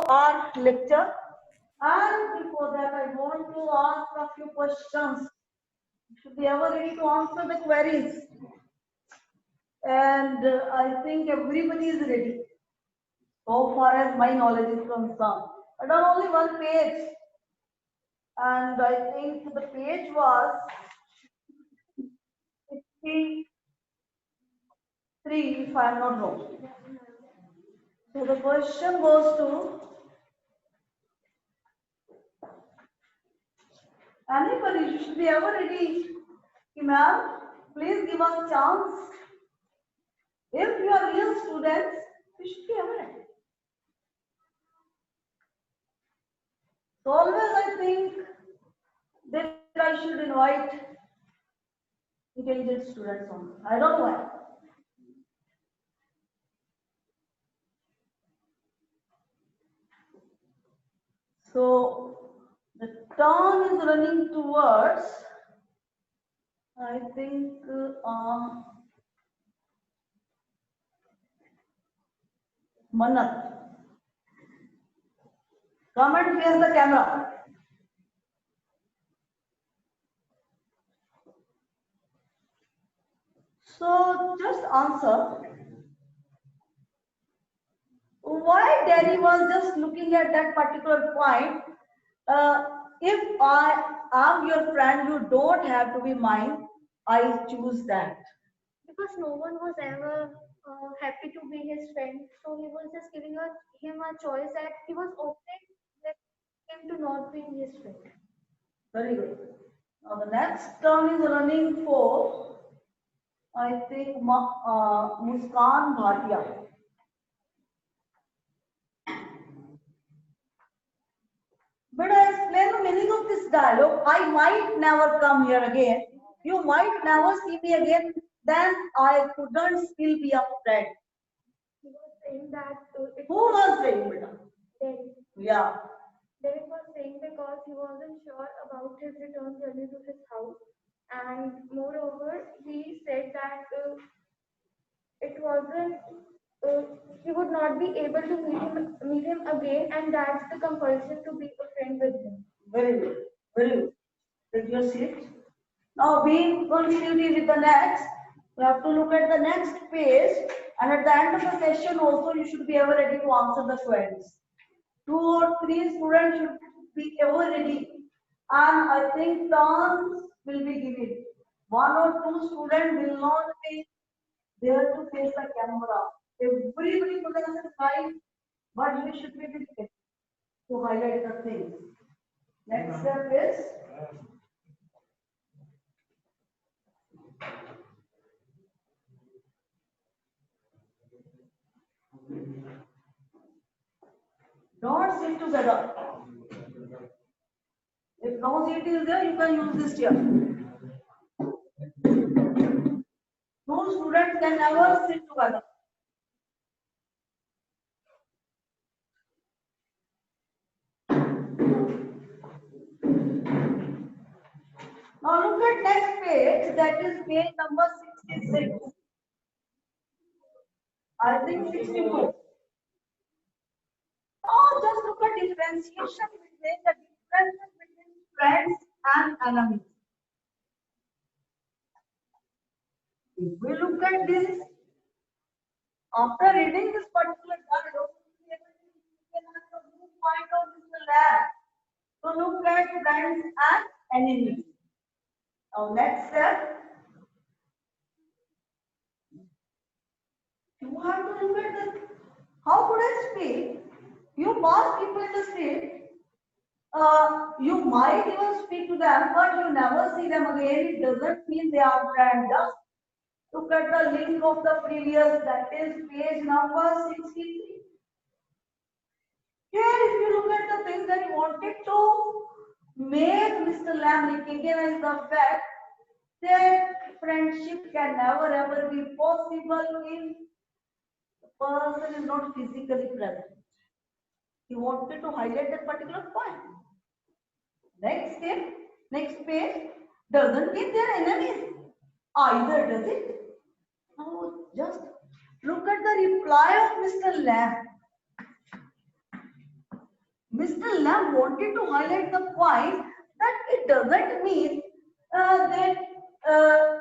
our lecture. And before that, I want to ask a few questions. You should be ever ready to answer the queries. And I think everybody is ready. So far as my knowledge is concerned. I done only one page. And I think the page was 53, if I am not wrong. So the question goes to anybody. You should be ever ready. Ma'am, please give us chance. If you are real students, you should be ever ready. So always I think that I should invite intelligent students on. I don't know why. So the turn is running towards, I think, Manat. Come and face the camera. So just answer. Why Danny was just looking at that particular point? If I am your friend, you don't have to be mine. I choose that. Because no one was ever happy to be his friend, so he was just giving him a choice that he was opting with him to not be his friend. Very good. Now the next term is running for, I think, Muskan Bhatia. But I explain the meaning of this dialogue. I might never come here again. You might never see me again. Then I couldn't still be a friend. He was saying that. Who was saying, beta? Derek. Yeah. Derek was saying because he wasn't sure about his return journey to his house, and moreover, he said that it wasn't. He would not be able to meet him again, and that's the compulsion to be a friend with him. Very good. Very good. Take your seat. Now, being continuity with the next, you have to look at the next page, and at the end of the session also you should be ever ready to answer the queries. 2 or 3 students should be ever ready, and I think turns will be given. 1 or 2 students will not be there to face the camera. Everybody presents a slide, but you should be ready to highlight the things. Next step is don't sit together. If no seat is there, you can use this chair. 2 students can never sit together. Now look at next page, that is page number 66. I think 64. Now just look at differentiation between the differences between friends and enemies. If we look at this, after reading this particular dialogue, we can have the viewpoint of Mr. Lab to look at friends and enemies. Now next step, you have to look at the, how could I speak? You pass people in the street, you might even speak to them, but you never see them again. It doesn't mean they are friends. Just look at the link of the previous, that is page number 63. Here, if you look at the things that you wanted to make Mr. Lamb recognize the fact that friendship can never ever be possible if the person is not physically present. He wanted to highlight that particular point. Next step, next page, doesn't mean they are enemies either, does it? Now just look at the reply of Mr. Lamb. Mr. Lamb wanted to highlight the point that it doesn't mean that uh,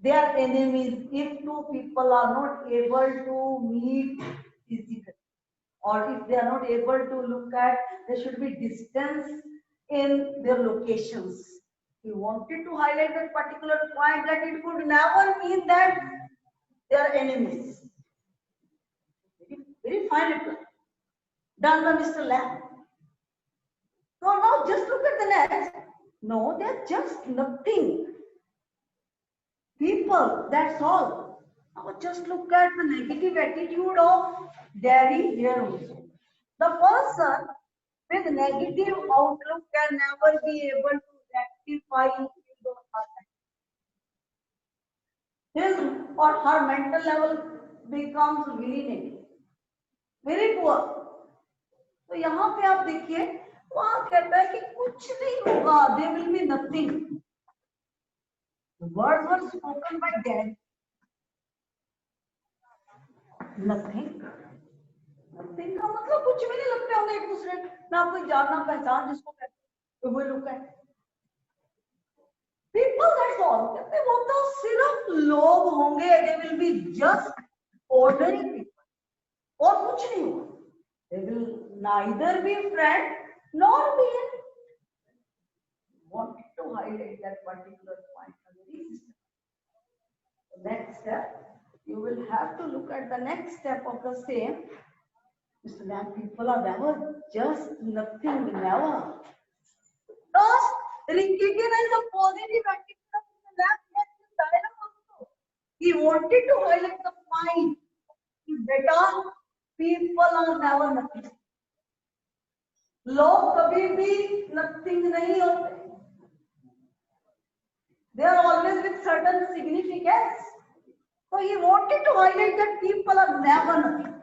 they are enemies if two people are not able to meet physically, or if they are not able to look at, there should be distance in their locations. He wanted to highlight that particular point that it could never mean that they are enemies. Very fine reply done by Mr. Lamb. So now just look at the next. No, they're just nothing. People, that's all. Now just look at the negative attitude of Derry here also. The person with negative outlook can never be able to rectify his or her. His or her mental level becomes very negative, very poor. तो यहाँ पे आप देखिए, वहां कहता है कि कुछ नहीं होगा, there will be nothing. The words were spoken by Derry. Nothing. Nothing का मतलब कुछ भी नहीं लगते होंगे एक दूसरे ना, कोई जानना पहचान जिसको कहते हैं, वो लोग हैं. People, that's all. कहते हैं वो तो सिर्फ लोग होंगे, they will be just ordinary people. और कुछ नहीं होगा. They will neither be friend nor be enemy. Wanted to highlight that particular point. Next step, you will have to look at the next step of the same. Mr. Lamb, people are never just nothing, never. First, recognize the positive attitude of Mr. Lamb in this dialogue also. He wanted to highlight the point. Beta, people are never nothing. लोग कभी भी nothing नहीं होते. They are always with certain significance. So he wanted to highlight that people are never nothing.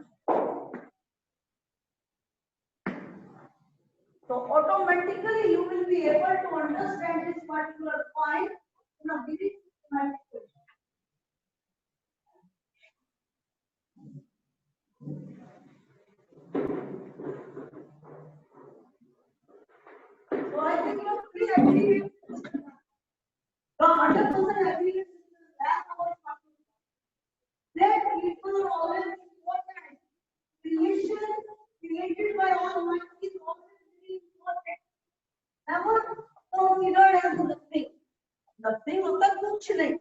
So automatically you will be able to understand this particular point in a very systematic way. So I think you are pretty agree with 100% agree with that people are always important. Creation created by Almighty is always very important. Never considered as nothing. Nothing होता कुछ नहीं.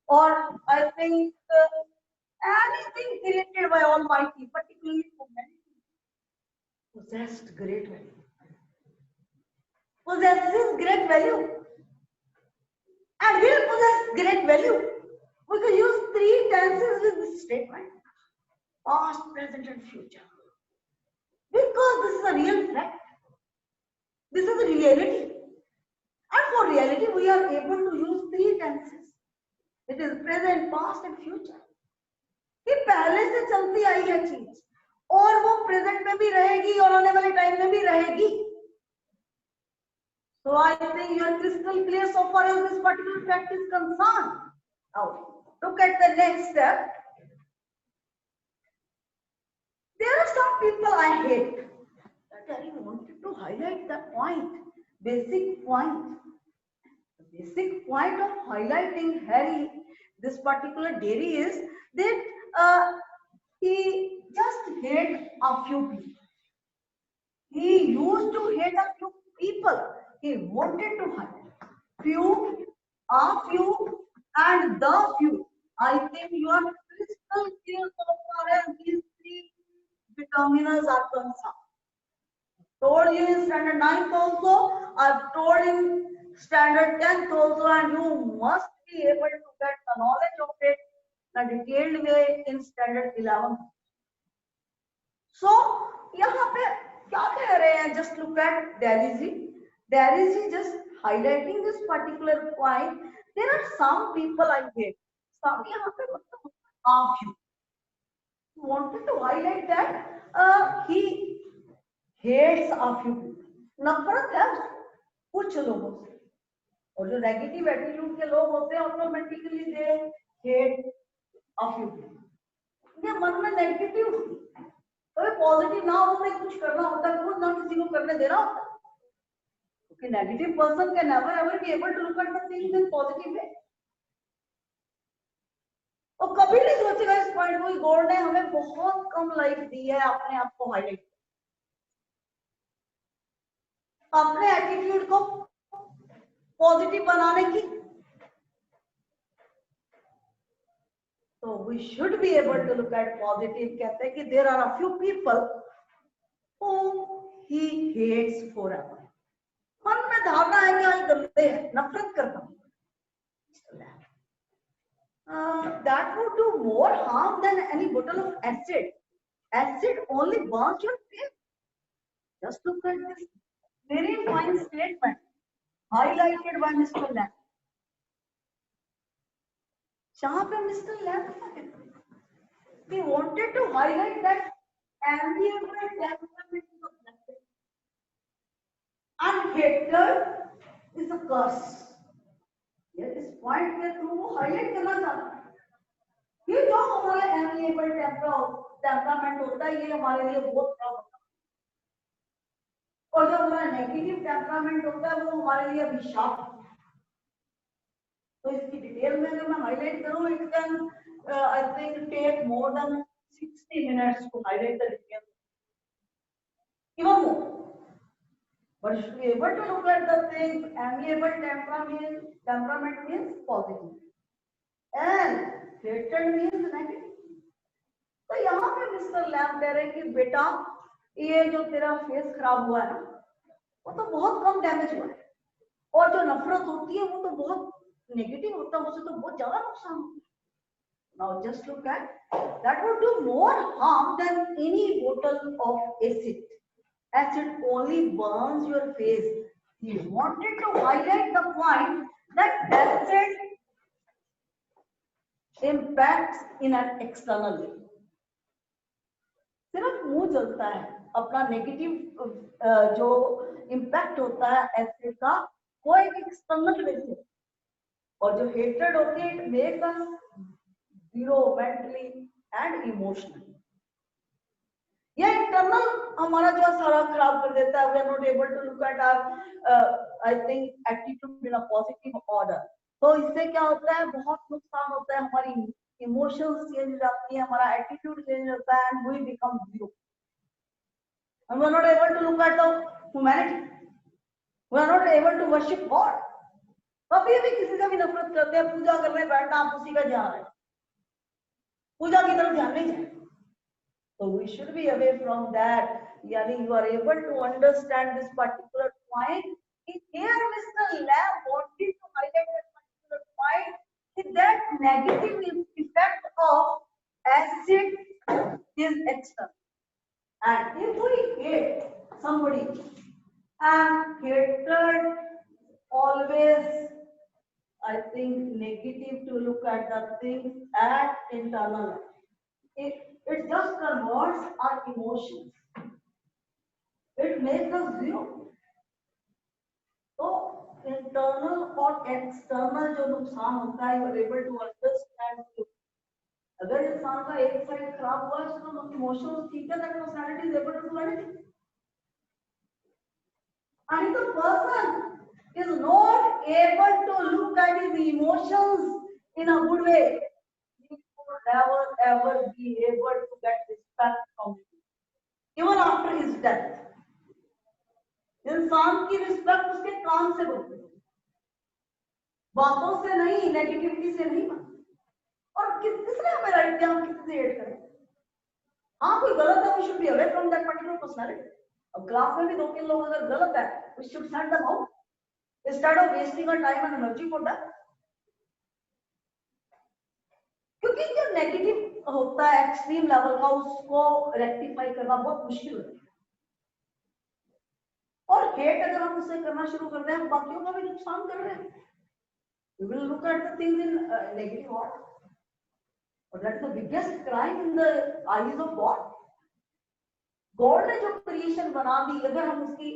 Or I think anything created by Almighty, particularly for many people, possessed great value. Possesses great value. And will possess great value. We can use three tenses with this statement: past, present, and future. Because this is a real fact. This is a reality. And for reality, we are able to use three tenses. It is present, past, and future. कि पहले से चलती आई है चीज और वो present में भी रहेगी और आने वाले टाइम में भी रहेगी. So I think you are crystal clear so far as this particular fact is concerned. Now look at the next step. There are some people I hate. I wanted to highlight the point, basic point. The basic point of highlighting Harry, this particular Derry, is that he just hate a few people. He used to hate a few people. He wanted to highlight few, a few, and the few. I think you are crystal clear so far as these three determiners are concerned. Told you in standard 9th also, I've told in standard 10th also, and you must be able to get the knowledge of it in a detailed way in standard 11th. So, यहाँ पे क्या कह रहे हैं? Just look at Derry ji. Derry ji just highlighting this particular point. There are some people I hate. Some यहाँ पे मतलब a few. Wanted to highlight that he hates a few people. नफरत है कुछ लोगों से, और जो नेगेटिव एटीट्यूड के लोग होते हैं automatically they hate a few people. ये मन में नेगेटिव, तो पॉजिटिव ना होने कुछ करना होता है, खुद ना करने देना होता है, क्योंकि negative person can never ever be able to look at the things in positive way. और कभी नहीं सोचेगा इस पॉइंट को, गॉड ने हमें बहुत कम लाइफ दी है अपने आप को हाईलाइट, अपने एटीट्यूड को पॉजिटिव बनाने की। तो we should be able to look at positive. कहते हैं कि there are a few people whom he hates forever। मन में धारणा है कि आज गंदे हैं, नफरत करता हूं, that would do more harm than any bottle of acid। Acid only burns your face। Just look at this very fine statement highlighted by Mr. Lamb। जहां पे mister lamb he wanted to highlight that amiable temperament of blessing and hatred is a curse। ये इस point के through वो highlight करना चाहता है कि जो हमारा एमिएबल टेम्परामेंट होता है ये हमारे लिए बहुत खराब होता है, और जो हमारा नेगेटिव टेम्परामेंट होता है वो हमारे लिए अभिशाप होता है। तो इसकी डिटेल में अगर मैं हाईलाइट करूं, it can I think take more than 60 minutes to highlight the details, even more, but you should be able to look at the things। amiable temperament means positive and hatred means negative। तो यहाँ पे mister lamb कह रहे हैं कि बेटा ये जो तेरा फेस खराब हुआ है ना, वो तो बहुत कम डैमेज हुआ है, और जो नफरत होती है वो तो बहुत नेगेटिव होता है, उससे तो बहुत ज्यादा नुकसान होता है। Now just look at that would do more harm than any bottle of acid। Acid only burns your face। He wanted to highlight the point that acid impacts in an external way। सिर्फ मुंह जलता है, अपना negative जो impact होता है acid का वो एक एक्सटर्नल वे से, और जो हेट्रेड होती है it makes us zero mentally and emotionally. ये इंटरनल हमारा जो सारा खराब कर देता है। We are not able to look at our I think attitude in a positive order. तो इससे क्या होता है, बहुत नुकसान होता है, हमारी इमोशंस चेंज हो जाती है, हमारा एटीट्यूड चेंज होता है and we become zero. And we are not able to look at the humanity। We are not able to worship God। कभी भी किसी से भी नफरत करते हैं, पूजा करने बैठना आप उसी का ध्यान है, पूजा की तरफ ध्यान नहीं जाए। So we should be away from that। यानी you are able to understand this particular point। Here Mr. Lamb wanted to highlight that particular point, that negative effect of acid is external, and if we hate somebody, and hatred always I think negative to look at the things at internal। It just converts our emotions, it makes us zero। तो internal और external जो नुकसान होता है, you are able to understand। अगर इंसान का एक साइड खराब हुआ है तो इमोशंस ठीक है, that personality is able to do anything। And if the person is not able to look at his emotions in a good way, he will never ever be able to get respect from him, even after his death। इंसान की respect उसके काम से बनती है, बातों से नहीं, नेगेटिविटी से नहीं बनती। और किसने हमें राइट दिया हम किसी से हेट करें? हाँ कोई गलत है, we should be away from that particular personality. अब क्लास में भी 2-3 लोग अगर गलत है, we should send them out instead of wasting our time and energy for that। क्योंकि जो नेगेटिव होता है एक्सट्रीम लेवल का, उसको रेक्टिफाई करना बहुत मुश्किल होता है। और हेट अगर हम उसे करना शुरू कर दें, हम बाकियों का भी नुकसान कर रहे हैं। We will look at the things in negative order, और that is the biggest crime in the eyes of God। God ने जो क्रिएशन बना दी, अगर हम उसकी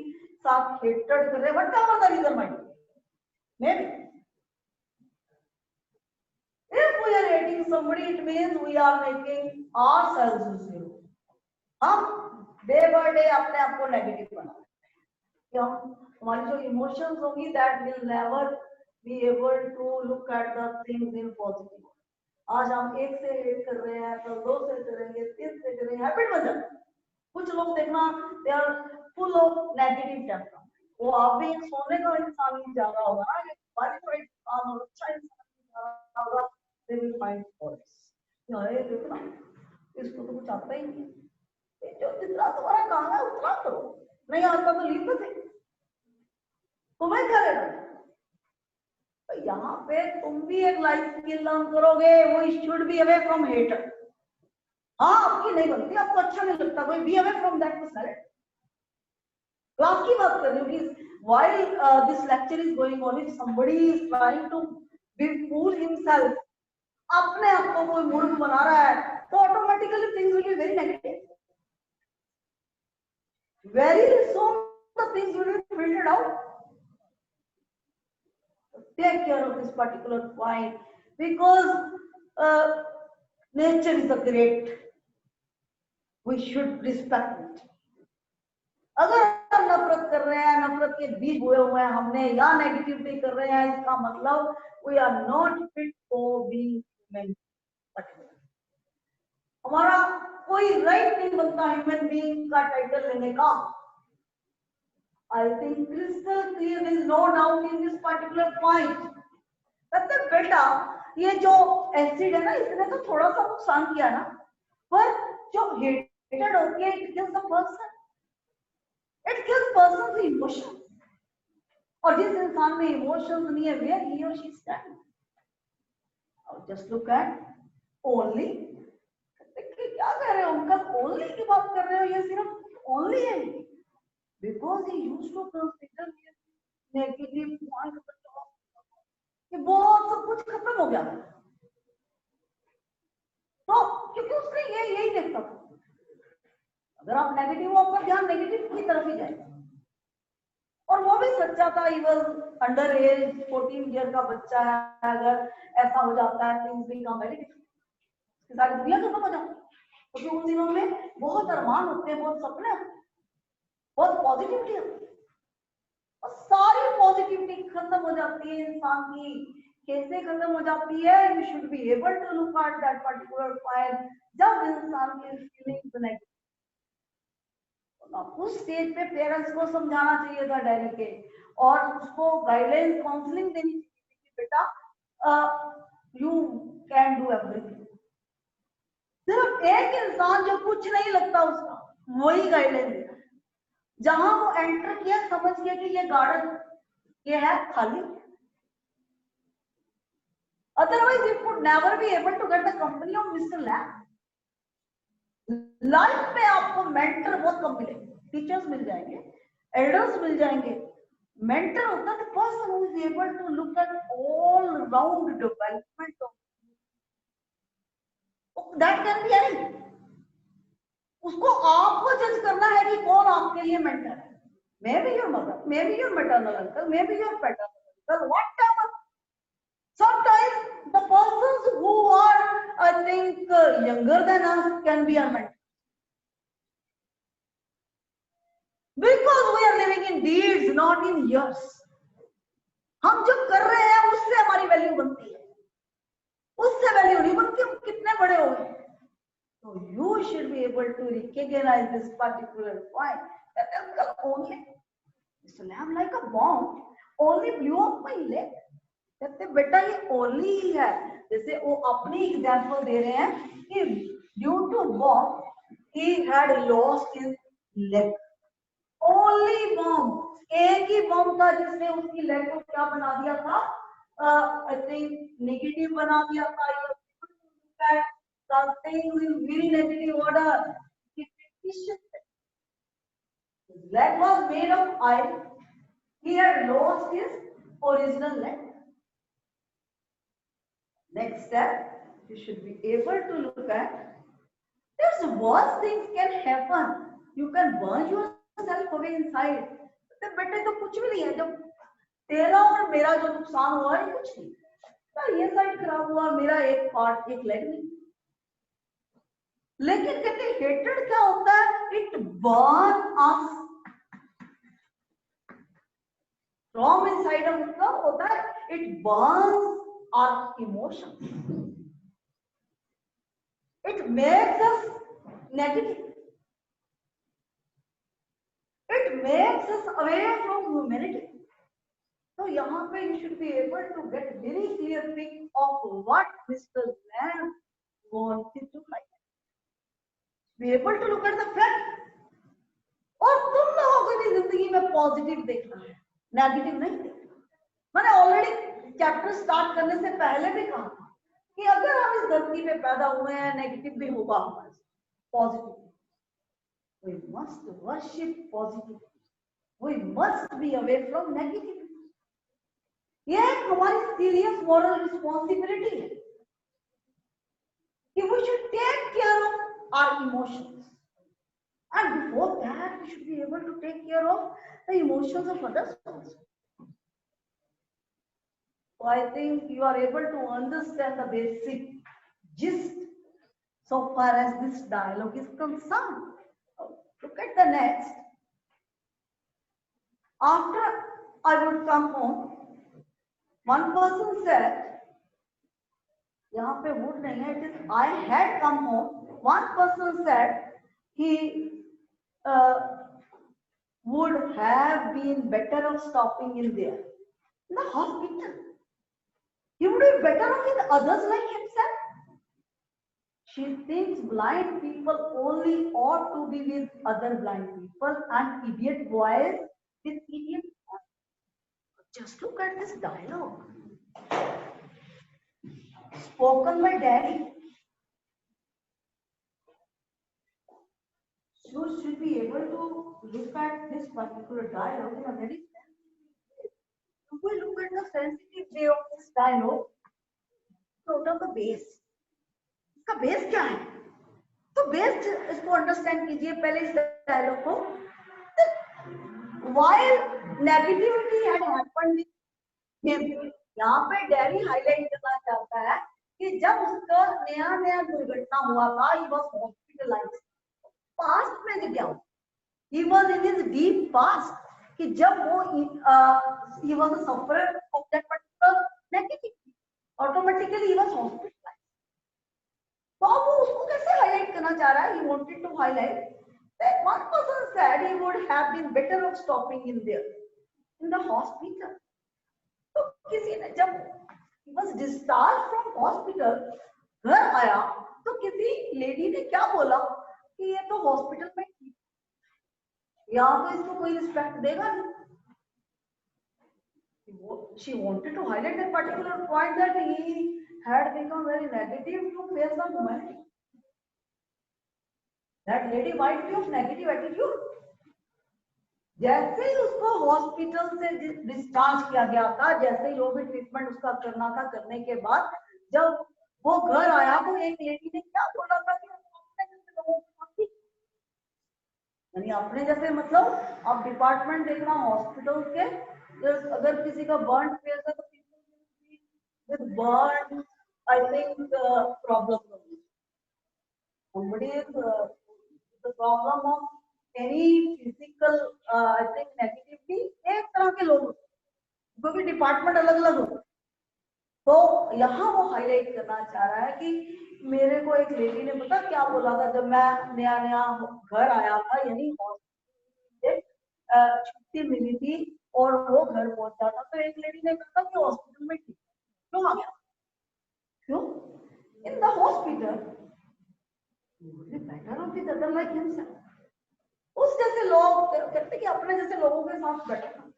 साथ हेटेड कर रहे हैं, what was the reason mind? Maybe if we are hating somebody, it means we are making ourselves zero। हम डे बाय डे अपने आप को नेगेटिव बना रहे हैं। कि हम हमारी जो इमोशंस होंगी that will never be able to look at the things in positive. आज हम एक से एक कर रहे हैं, तो दो से करेंगे, तीन से करेंगे, हैबिट बन जाता है। कुछ लोग देखना they are full of negative temper. वो आप भी एक सोने का इंसान नहीं जा रहा होगा ना, एक क्वालिफाइड इंसान और अच्छा इंसान नहीं जा रहा होगा, दे विल फाइंड फॉल्ट्स। अरे देखो ना, इसको तो कुछ आता ही नहीं, जो जितना तुम्हारा काम है उतना करो, नहीं आता तो लीव द थिंग, तुम्हें क्या लेना। तो यहाँ पे तुम भी एक लाइफ स्किल लर्न करोगे, वो should be away from hater. हाँ आपकी नहीं बनती, आपको अच्छा नहीं लगता, कोई be away from that personality. Class की बात कर रही हूँ कि while this lecture is going on, if somebody is trying to be fool himself, अपने आप को कोई मूर्ख बना रहा है, तो automatically things will be very negative. Very soon the things will be filtered out. Take care of this particular point because nature is a great. We should respect it. अगर हम नफरत कर रहे हैं, नफरत के बीज बोए हुए हैं हमने, या नेगेटिविटी कर रहे हैं, इसका मतलब we are not fit for being human. हमारा कोई राइट नहीं बनता ह्यूमन बीइंग का टाइटल लेने का। I think crystal clear, there is no doubt in this particular point. कहते बेटा ये जो एसिड है ना, इसने तो थोड़ा सा नुकसान किया ना, पर जो हेटेड होती है it kills the person, it kills person की इमोशन। और जिस इंसान में इमोशंस नहीं है, वेयर ही और she stand. Just look at only, क्या कह रहे हो उनका ओनली की बात कर रहे हो, ये सिर्फ ओनली है because he used to consider negative point, कि बहुत सब कुछ खत्म हो गया, तो क्योंकि उसने यही देखता था। अगर आप नेगेटिव हो, आपका ध्यान नेगेटिव की तरफ ही जाएगा। और वो भी सच्चा था, he was under as, 14 year का बच्चा है, अगर ऐसा हो जाता है थिंग्स बिकम वेरी डिफिकल्ट, सारी दुनिया खत्म हो जाती है। क्योंकि उन दिनों में बहुत अरमान होते हैं, बहुत सपने होते हैं, बहुत पॉजिटिविटी होती है, और सारी पॉजिटिविटी खत्म हो जाती है इंसान की। कैसे खत्म हो जाती है? You should be able to look at that particular point, जब इंसान की फीलिंग्स नेगेटिव, उस स्टेज पे पेरेंट्स को समझाना चाहिए था डैडी के, और उसको गाइडेंस काउंसलिंग देनी चाहिए कि बेटा यू कैन डू एवरीथिंग। सिर्फ एक इंसान जो कुछ नहीं लगता उसका, वही गाइडेंस देता। जहां वो एंटर किया, समझ गया कि ये गार्डन ये है खाली, otherwise you could never be able to get the company of Mr. Lamb. Life में आपको मेंटर बहुत कम मिलेंगे, टीचर्स मिल जाएंगे, एल्डर्स मिल जाएंगे। मेंटर होता है the person who is able to look at all round development of that can be any. उसको आपको जज करना है कि कौन आपके लिए मेंटर है। May be your mother, may be your maternal uncle, may be your paternal uncle, whatever. Sometimes the persons who are, I think, younger than us can be our mentor. Because we are living in deeds, not in years. हम जो कर रहे हैं उससे हमारी value बनती है, उससे वैल्यू नहीं बनती हम कितने बड़े हो गए। So you should be able to recognize this particular point. That uncle only, Mr. Lamb, like a bomb, only blew up my leg. कहते बेटा ये ओनली ही है। जैसे वो अपनी एग्जांपल दे रहे हैं कि due to bomb he had lost his leg. Only bomb, एक ही बॉम्ब था जिसने उसकी लेग को क्या बना दिया था, आई थिंक नेगेटिव बना दिया था। something in very negative order. His leg was made of iron. He had lost his original leg. Next step, you should be able to look at, there's worse things can happen. You can burn yourself away inside. तो बेटे तो कुछ भी नहीं है, जब तेरा और मेरा जो नुकसान हुआ है कुछ नहीं, तो ये साइड खराब हुआ, मेरा एक पार्ट, एक लेग नहीं। लेकिन कहते हेटेड क्या होता है, it burn us, from inside का मतलब होता है it burns our emotion, it makes us negative, it makes us away from humanity. So यहाँ पे you should be able to get very clear pic of what Mr. Lamb wanted to like. Be able to look at the fact. और तुम लोगों को भी जिंदगी में positive देखना है, नेगेटिव नहीं देखना. मैंने ऑलरेडी चैप्टर स्टार्ट करने से पहले भी कहा था कि अगर हम इस धरती पे पैदा हुए हैं, नेगेटिव भी होगा हमारे साथ, positive. We must worship positive. We must be away from negativity. ये हमारी सीरियस मॉरल रिस्पॉन्सिबिलिटी है कि we should take care of our emotions, and before that we should be able to take care of the emotions of others also. So I think you are able to understand the basic gist so far as this dialogue is concerned. Look at the next. After I would come home, one person said, यहाँ पे would नहीं है, it is I had come home. One person said he would have been better off stopping in there, in the hospital. He would be better off with others like himself. She thinks blind people only ought to be with other blind people and idiot boys with idiot boys. Just look at this dialogue. Spoken by Daddy. You should be able to look at this particular dialogue in a very sensitive way. If we look at the sensitive way of this dialogue, note of the base. इसका base क्या है? तो base इसको understand कीजिए पहले इस dialogue को. While negativity had happened with him, यहाँ पे डैडी हाईलाइट करना चाहता है कि जब उसका नया नया दुर्घटना हुआ था, he was hospitalized. पास्ट में क्या हुआ? He was in his deep past कि जब वो he was a sufferer of that particular negativity. Automatically he was hospitalized. तो अब वो उसको कैसे हाईलाइट करना चाह रहा है? He wanted to highlight that one person said he would have been better off stopping in there, in the hospital. तो किसी ने जब he was discharged from hospital, घर आया तो किसी लेडी ने क्या बोला कि ये तो हॉस्पिटल में ठीक, यहाँ तो इसको कोई रिस्पेक्ट देगा नहीं. She wanted to highlight that particular point that he had become very negative to face the humanity. That lady might be of negative attitude. जैसे ही उसको हॉस्पिटल से डिस्चार्ज किया गया था, जैसे ही जो भी ट्रीटमेंट उसका करना था, करने के बाद जब वो घर आया तो एक लेडी ने क्या बोला था कि अपने जैसे लोगों को, यानी अपने जैसे मतलब आप डिपार्टमेंट देखना हॉस्पिटल के, अगर किसी का बर्न फेस है तो with burn, I think problem. Somebody is the problem of any physical, I think negativity. एक तरह के लोग, क्योंकि डिपार्टमेंट अलग अलग हो. तो यहाँ वो हाईलाइट करना चाह रहा है कि मेरे को एक लेडी ने पता क्या बोला था जब मैं नया नया घर आया था, यानी छुट्टी मिली थी और वो घर पहुंचा था, तो एक लेडी ने कहा कि हॉस्पिटल में ठीक क्यों आ गया? क्यों? In the hospital better of with other like himself. उस जैसे लोग कहते कि अपने जैसे लोगों के साथ बैठना.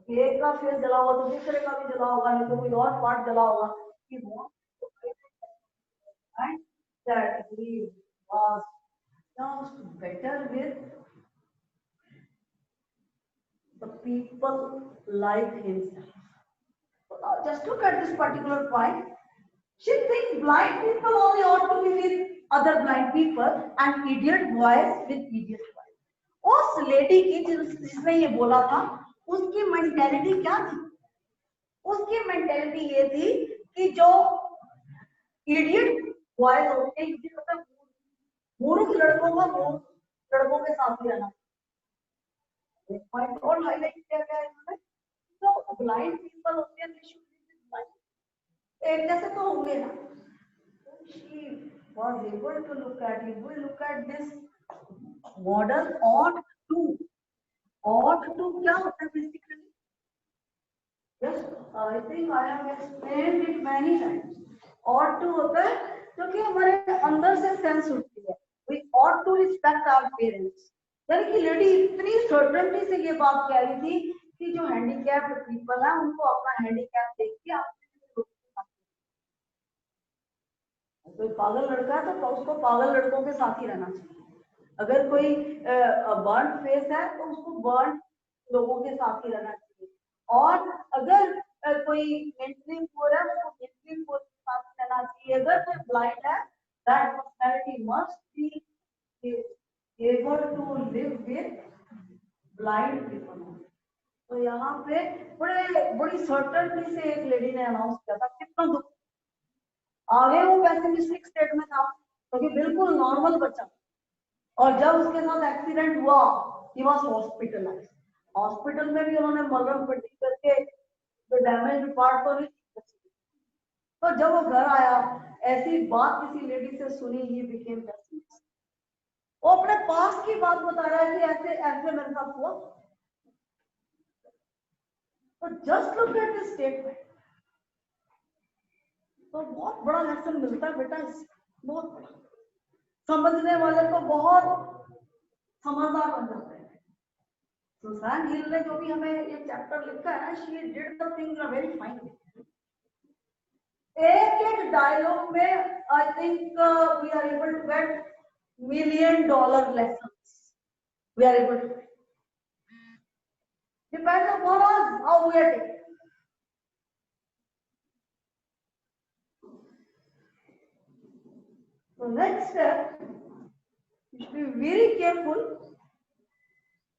एक का फेस जला हुआ तो दूसरे का भी जला होगा, नहीं तो कोई और पार्ट जला होगा. कि वो and that he was just better with the people like himself. So now just look at this particular point. She thinks blind people only ought to be with other blind people and idiot boys with idiot boys. उस lady की जिसने ये बोला था, उसकी mentality क्या थी? उसकी मेंटेलिटी ये थी कि जो इडियट बॉयज होते हैं, मतलब मूर्ख लड़कों का मूर्ख लड़कों के साथ ही रहना. पॉइंट और हाईलाइट किया गया है इन्होंने ब्लाइंड पीपल होते हैं, they should be with blind। एक जैसे तो होंगे ना। She was able to look at, if we look at this model ought to, ought to क्या होता है basically? Yes, I think I have explained it many times. Ought to होता है क्योंकि हमारे अंदर से सेंस उठती है, we ought to respect our parents। यानी कि लेडी इतनी सर्टेनिटी से ये बात कह रही थी कि जो हैंडीकैप्ड पीपल है उनको अपना हैंडीकैप देख के कोई पागल लड़का है तो उसको पागल लड़कों के साथ ही रहना चाहिए, अगर कोई बर्न फेस है तो उसको बर्न लोगों के साथ ही रहना चाहिए, और अगर कोई मेंटली पुअर है उसको मेंटली पुअर के साथ रहना चाहिए, अगर कोई ब्लाइंड है that personality must be able to live with blind people. तो यहाँ पे बड़ी सर्टेनिटी से एक लेडी ने अनाउंस किया था, कितना दुख। आगे वो पेसिमिस्टिक स्टेट में था क्योंकि बिल्कुल नॉर्मल बच्चा, और जब उसके साथ एक्सीडेंट हुआ ही वाज हॉस्पिटलाइज्ड। हॉस्पिटल में भी उन्होंने मलहम पट्टी करके जो डैमेज पार्ट तो नहीं, तो जब वो घर आया ऐसी बात किसी लेडी से सुनी, ही बिकेम पेसिमिस्ट। वो अपने पास की बात बता रहा है कि ऐसे ऐसे मेरे साथ हुआ। तो just look at this statement, तो बहुत बड़ा लेसन मिलता है बेटा इससे, बहुत बड़ा। समझने वाले तो बहुत समझदार बन जाते हैं। सुसान हिल ने जो भी हमें ये चैप्टर लिखा है ना, she did the things in a very fine way. एक एक डायलॉग में I think we are able to get $1,000,000 lessons. We are able to get. Depends upon us how we are taking. So next step, you should be very careful,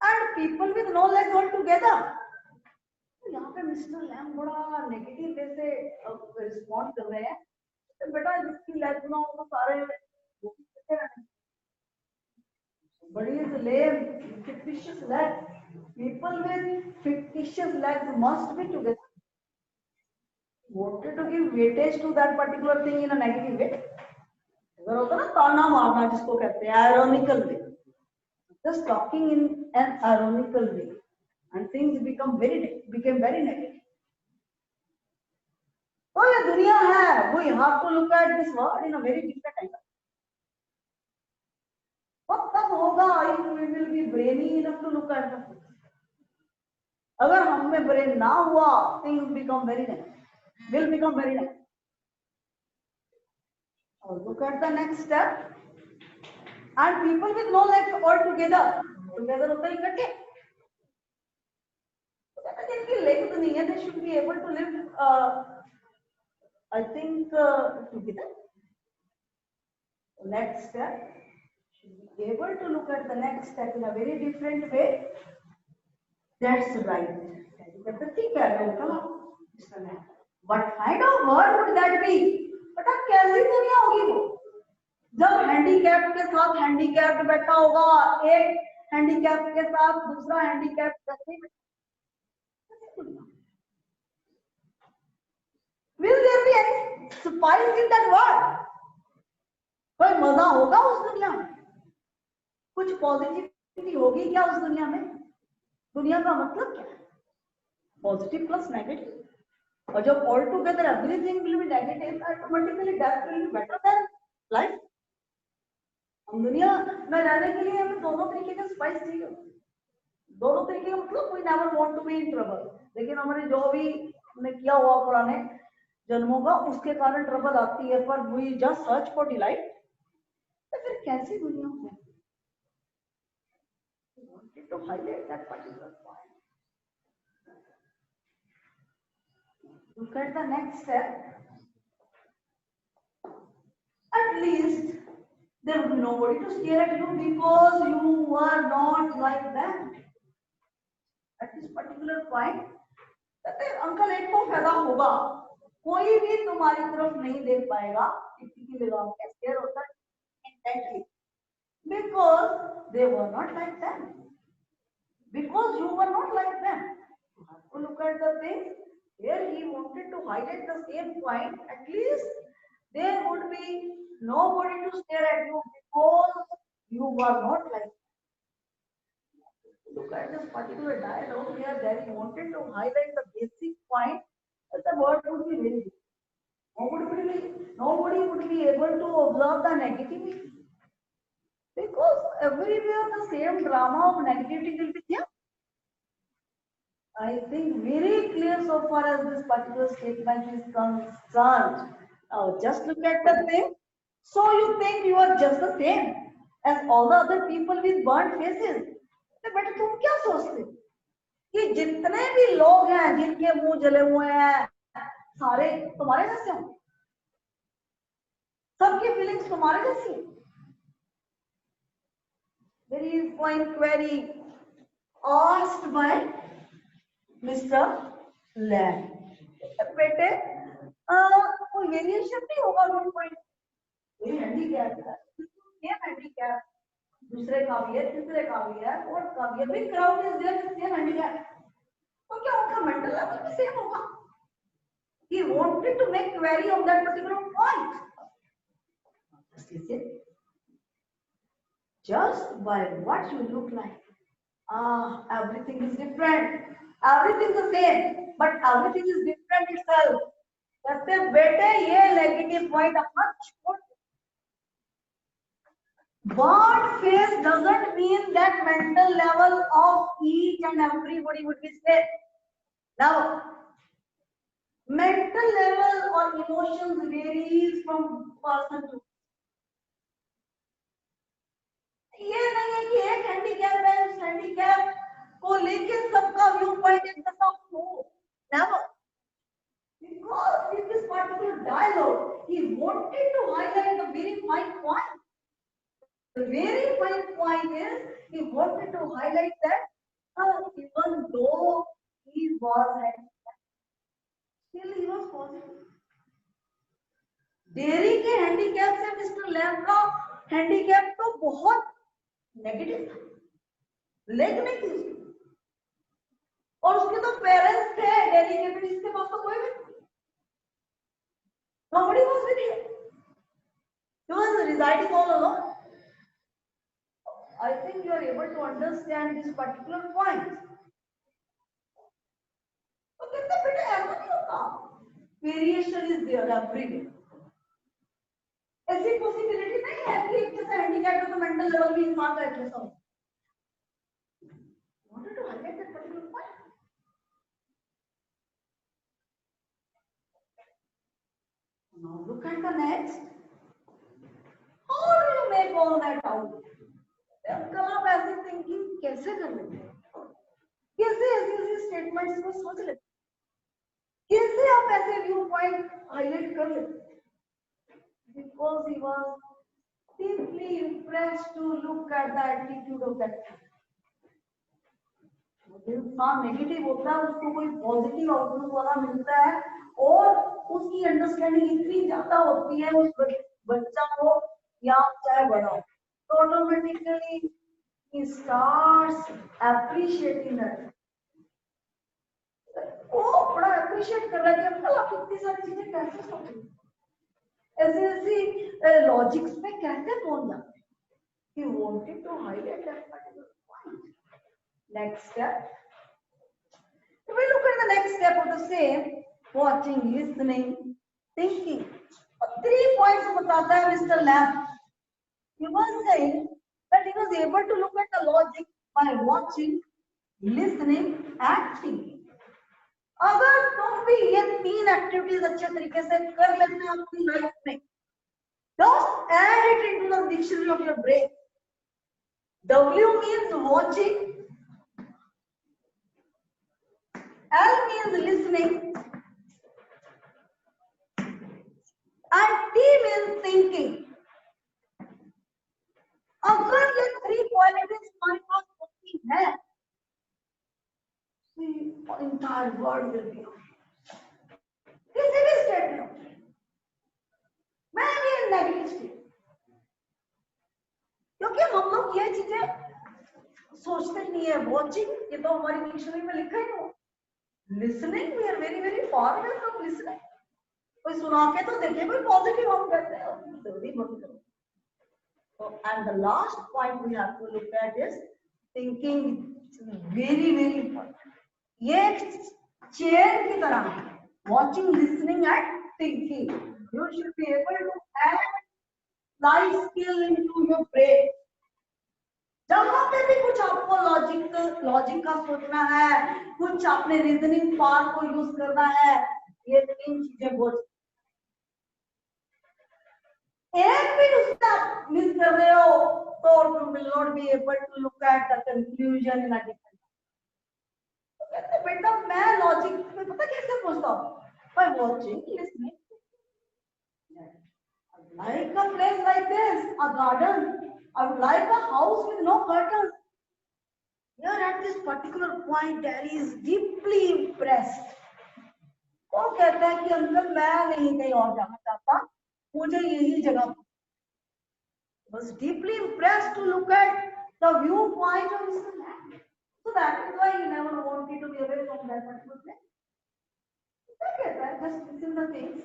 and people with no legs altogether. तो यहाँ पे Mr Lam बड़ा negative way से respond कर रहे हैं, तो बेटा जिसकी लेग ना हो तो सारे बड़ी लेम fictitious legs, people with fictitious legs must be together. Wanted to give weightage to that particular thing in a negative way. अगर होता ना ताना मारना जिसको कहते हैं ironical way, just talking in an ironical way, and things became very negative. तो ये दुनिया है, we have to look at this world in a very different angle. और तब होगा if we will be brainy enough to look at the. अगर हम में ब्रेन ना हुआ, things become very negative, will become very negative. Or look at the next step, and people with no legs altogether, together होता है इकट्ठे, जिनकी legs नहीं है, they should be able to live I think together. Next step, should be able to look at the next step in a very different way. That's right. ठीक है, what kind of world would that be? But अब कैसी दुनिया होगी वो, जब handicap के साथ हैंडीकैप्ड बैठा होगा, एक हैंडीकैप के साथ दूसरा हैंडीकैप कैसे बैठा? Will there be any spice in that world? कोई मजा होगा उस दुनिया में? कुछ पॉजिटिविटी होगी क्या उस दुनिया में? दुनिया का मतलब क्या है? पॉजिटिव प्लस नेगेटिव, और जब all together everything will be negative, automatically that will be better than life. हम दुनिया में रहने के लिए हमें दोनों तरीके का स्पाइस चाहिए। दोनों तरीके का मतलब we never want to be in trouble, लेकिन हमारे जो भी हमने किया हुआ पुराने जन्मों का उसके कारण ट्रबल आती है, पर we just search for delight. तो फिर कैसी दुनिया है? to highlight that particular point. Look at the next step. At least there will be nobody to stare at you because you are not like them. At this particular point, uncle एक को फायदा होगा, कोई भी तुम्हारी तरफ नहीं देख पाएगा, किसी की लगाम के स्टेयर होता है intently, because they were not like them, because you were not like them. You have look at the things here, he wanted to highlight the same point. At least there would be nobody to stare at you because you were not like. Look at this particular dialogue here, that he wanted to highlight the basic point that the word would be very good. Nobody would be able to observe the negativity because everywhere the same drama of negativity will be there. I think very clear so far as this particular statement is concerned. Now just look at the thing. So you think you are just the same as all the other people with burnt faces. तो बेटा तुम क्या सोचते हो कि जितने भी लोग हैं जिनके मुंह जले हुए हैं सारे तुम्हारे जैसे हों? सबकी फीलिंग्स तुम्हारे जैसी है? Very fine query asked by Mr. Lamb. बेटे कोई वेरिएशन नहीं होगा व्यू पॉइंट, ये हैंडीकैप है, ये हैंडीकैप दूसरे का भी है, तीसरे का भी है, फोर्थ का भी है, big crowd is there with same handicap, तो क्या उनका मेंटल लेवल भी सेम होगा? He wanted to make query of that particular point. Just listen. Just by what you look like, everything is different. Everything is the same, but everything is different itself. कहते बेटे ये negative point अपना छोड़. Burnt face doesn't mean that mental level of each and everybody would be same. Now, mental level or emotions varies from person to. ये नहीं है कि एक हैंडीकैप है, उस हैंडीकैप को लेके सबका व्यू पॉइंट एक जैसा हो. Never. Because in this particular dialogue, he wanted to highlight the very fine point. The very fine point is he wanted to highlight that even though he was handicapped, still he was positive. Dairy के handicap से Mr Lam का handicap तो बहुत negative था, leg नहीं थी उसकी, और उसके तो पेरेंट्स थे डेरी के, फिर इसके पास तो कोई भी नहीं. Nobody was with him. He was residing all alone. I think you are able to understand this particular point. तो कहते बेटे ऐसा नहीं होता. Variation is there everywhere. ऐसी पॉसिबिलिटी नहीं है कि एक जैसा हैंडीकैप है तो मेंटल लेवल भी इंसान का एक जैसा हो. Wanted to highlight that particular point. Now look at the next. How do you make all that out? कल आप ऐसी थिंकिंग कैसे कर लेते हैं? कैसे ऐसी स्टेटमेंट्स को सोच लेते हैं? कैसे आप ऐसे व्यू पॉइंट हाईलाइट कर लेते हैं? Because he was deeply impressed to look at the attitude of that person. इंसान नेगेटिव होता है उसको कोई पॉजिटिव आउटलुक वाला मिलता है और उसकी अंडरस्टैंडिंग इतनी ज्यादा होती है उस बच्चा को या चाहे बड़ा हो, तो automatically he starts appreciating that. वो बड़ा अप्रिशिएट कर रहा है कि अंकल आप इतनी सारी चीजें कैसे सोच ऐसी ऐसी लॉजिक्स में कैसे पहुंच जाते हैं. He wanted to highlight that particular point. Next step. If we look at the next step of the same, watching, listening, thinking. 3 points बताता है Mr. Lamb. He was saying that he was able to look at the logic by watching, listening, and thinking. अगर तुम भी ये 3 activities अच्छे तरीके से कर लेते हैं अपनी लाइफ में, just add it into the dictionary of your brain. W means watching, L means listening, and T means thinking. अगर ये 3 क्वालिटीज हमारे पास होती है, the entire world will be okay. किसी भी स्टेट में, मैं भी नेगेटिव स्टेट, क्योंकि हम लोग ये चीजें सोचते ही नहीं है. वॉचिंग ये तो हमारी डिक्शनरी में लिखा ही हो. Listening, we are very far away from listening. कोई सुना के तो देखे, कोई पॉजिटिव हम करते हैं, जल्दी बंद करो. So, and the last point we have to look at is thinking. Very important. ये चेयर की तरह है. Watching, listening and thinking. You should be able to add life skill into your brain. जहाँ पे भी कुछ आपको लॉजिक का सोचना है, कुछ अपने रीजनिंग पावर को यूज करना है, ये 3 चीजें बहुत. एक भी उसका मिस कर रहे हो तो you will not be able to look at the conclusion in a different. तो कहते बेटा मैं लॉजिक में पता कैसे पूछता हूँ, by watching, listening. Like a place like this, a garden. I would like a house with no curtains. Here at this particular point, Daddy is deeply impressed. वो कहता है कि अंकल मैं नहीं कहीं और जाना चाहता, मुझे यही जगह. Was deeply impressed to look at the viewpoint of Mr. Land. So that is why he never wanted to be away from that particular place. क्या कहता है, just listen the things.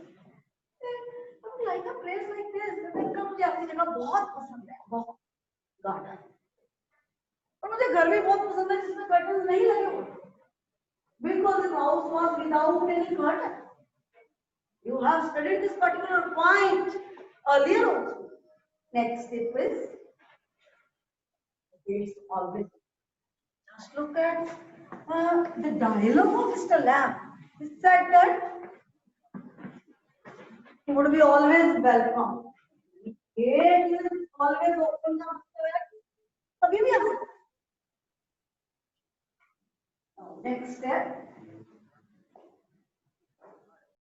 Like a place like this, uncle मुझे आपकी जगह बहुत पसंद है, बहुत गार्डन. और मुझे घर भी बहुत पसंद है जिसमें कर्टन्स नहीं लगे हुए. Because the house was without any curtain. You have studied this particular point earlier also. Next step is, it's always, just look at the dialogue of Mr. Lamb. He said that he would be always welcome. Gate is always open. Next step.